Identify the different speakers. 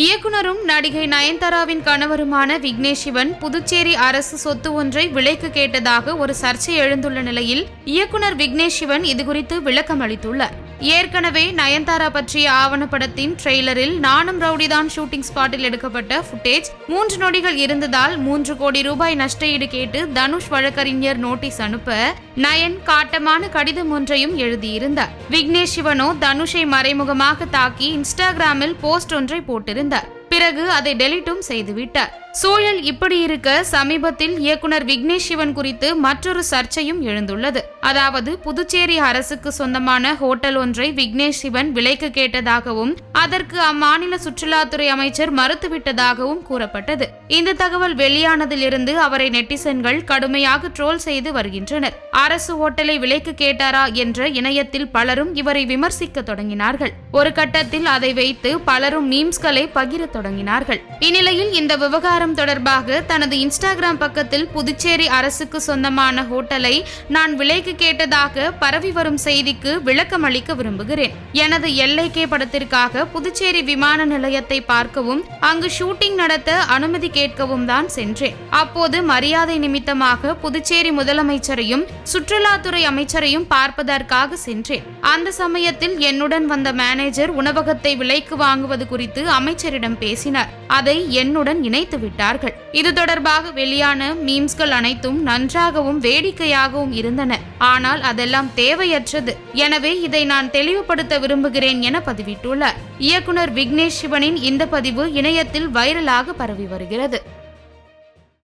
Speaker 1: இயக்குனரும் நடிகை நயன்தாராவின் கணவருமான விக்னேஷ் சிவன் புதுச்சேரி அரசு சொத்து ஒன்றை விலைக்கு கேட்டதாக ஒரு சர்ச்சை எழுந்துள்ள நிலையில் இயக்குனர் விக்னேஷ் சிவன் இதுகுறித்து விளக்கம் அளித்துள்ளார். ஏற்கனவே நயன்தாரா பற்றிய ஆவணப்படத்தின் ட்ரெய்லரில் நானும் ரவுடிதான் ஷூட்டிங் ஸ்பாட்டில் எடுக்கப்பட்ட ஃபுட்டேஜ் 3 நொடிகள் இருந்ததால் 3 கோடி ரூபாய் நஷ்டஈடு கேட்டு தனுஷ் வழக்கறிஞர் நோட்டீஸ் அனுப்ப நயன் காட்டமான கடிதம் ஒன்றையும் எழுதியிருந்தார். விக்னேஷ் சிவனோ தனுஷை மறைமுகமாக தாக்கி இன்ஸ்டாகிராமில் போஸ்ட் ஒன்றை போட்டிருந்தார். பிறகு அதை டெலிட்டும் செய்துவிட்டார். சூழல் இப்படி இருக்க சமீபத்தில் இயக்குனர் விக்னேஷ் சிவன் குறித்து மற்றொரு சர்ச்சையும் எழுந்துள்ளது. அதாவது புதுச்சேரி அரசுக்கு சொந்தமான ஹோட்டல் ஒன்றை விக்னேஷ் சிவன் விலைக்கு கேட்டதாகவும் அதற்கு அம்மாநில சுற்றுலாத்துறை அமைச்சர் மறுத்துவிட்டதாகவும் கூறப்பட்டது. இந்த தகவல் வெளியானதிலிருந்து அவரை நெட்டிசன்கள் கடுமையாக ட்ரோல் செய்து வருகின்றனர். அரசு ஹோட்டலை விலைக்கு கேட்டாரா என்ற இணையத்தில் பலரும் இவரை விமர்சிக்க தொடங்கினார்கள். ஒரு கட்டத்தில் அதை வைத்து பலரும் மீம்ஸ்களை பகிர தொடங்கினார்கள். இந்நிலையில் இந்த விவகாரம் தொடர்பாக தனது இன்ஸ்டாகிராம் பக்கத்தில் புதுச்சேரி அரசுக்கு சொந்தமான ஹோட்டலை நான் விலைக்கு கேட்டதாக பரவி வரும் செய்திக்கு விளக்கம் அளிக்க விரும்புகிறேன். எனது LIK படத்திற்காக புதுச்சேரி விமான நிலையத்தை பார்க்கவும் அங்கு ஷூட்டிங் நடத்த அனுமதி கேட்கவும் தான் சென்றேன். அப்போது மரியாதை நிமித்தமாக புதுச்சேரி முதலமைச்சரையும் சுற்றுலாத்துறை அமைச்சரையும் பார்ப்பதற்காக சென்றேன். அந்த சமயத்தில் என்னுடன் வந்த மேனேஜர் உணவகத்தை விலைக்கு வாங்குவது குறித்து அமைச்சரிடம் பேசினார். அதை என்னுடன் இணைத்து விட்டார்கள். இது தொடர்பாக வெளியான மீம்ஸ்கள் அனைத்தும் நன்றாகவும் வேடிக்கையாகவும் இருந்தன. ஆனால் அதெல்லாம் தேவையற்றது. எனவே இதை நான் தெளிவுபடுத்த விரும்புகிறேன் என பதிவிட்டுள்ளார். இயக்குனர் விக்னேஷ் சிவனின் இந்த பதிவு இணையத்தில் வைரலாக பரவி வருகிறது.